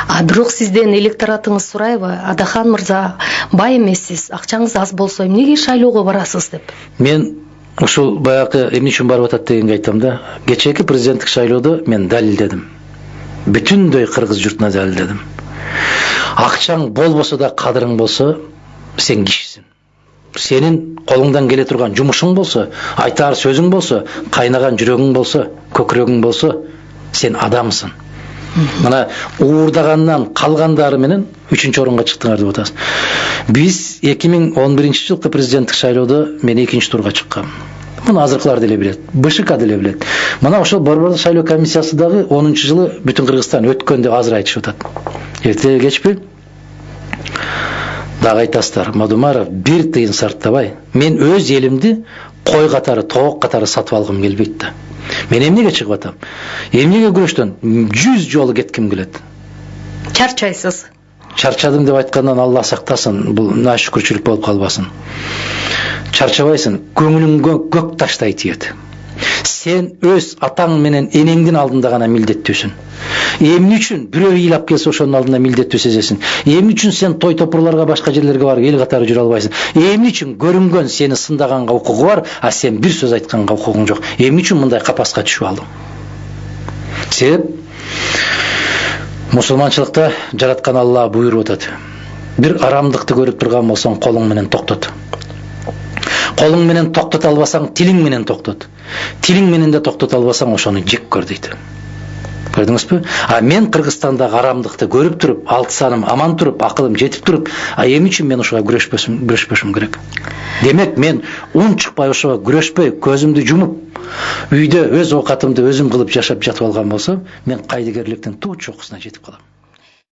Бирок сизден электоратыңыз сурайбы? Адахан мырза, бай эмессиз, акчаңыз аз болсо эмнеге шайлоого барасыз деп? Мен ушул баягы эмне үчүн барып атат дегенге айтам да. Кечээки президенттик шайлоодо мен далилдедим. Бүтүндөй кыргыз журтуна далилдедим. Акчаң болбосо да кадырың болсо, сен кишисиң. Сенин колуңдан келе турган жумушуң болсо, айтар сөзүң болсо, кайнаган жүрөгүң болсо, көкүрөгүң болсо, сен адамсың. Мына уурдагандан калгандары менен 3-чү орунга чыктыңар деп атасыз. Биз 2011-жылкы президенттик шайлоодо мен 2-чи турга чыккам. Муну азыркылар деле билет, БШК деле билет. Мына ошол Борбордук шайлоо комиссиясы дагы 10-жылы бүтүн Кыргызстан өткөн деп азыр айтышып атат. Эрте кечпи дагы айтасыздар, Мадумаров бир тыйын сарттабай, мен өз элимди кой катары, тоок катары сатып алгым келбейт да. Мен эмнеге чыгып атам? Эмнеге күрөштөн 100 жолу кетким келет. Чарчайсыз. Чарчадым деп айткандан Алла сактасын, бул нашүкүрчүлүк болуп калбасын. Чарчабайсың, көңүлүңгө көк таштай тиет. Сен өз атаң менен энеңдин алдында гана милдеттүүсүң. Эмне үчүн бирөө ыйлап келсе ошонун алдында милдеттүү сезесиң? Эмне үчүн сен той топурларга, башка жерлерге барып эл катары жүрө албайсың? Эмне үчүн көрүнгөн сени сындаганга укугу бар, а сен бир сөз айтканга укугуң жок? Эмне үчүн мындай капаска түшүп алдың? Себеп мусулманчылыкта жараткан Алла буйруп атат. Бир арамдыкты көрүп турган болсоң, колуң менен токтот. Колуң менен токтото албасаң, тилиң менен токтот. Тилиң менен да токтото албасаң, ошону жек көр дейт. Көрдүңүзбү? А мен Кыргызстандагы арамдыкты көрүп туруп, 6 саным аман туруп, акылым жетип туруп, эмне үчүн мен ошого күрөшпөшүм керек? Демек, мен ун чыкпай ошого күрөшпөй, көзүмдү жумуп, үйдө өз оокатымды өзүм кылып жашап жатып алган болсом, мен кайдыгерликтин туу чокусуна жетип калам.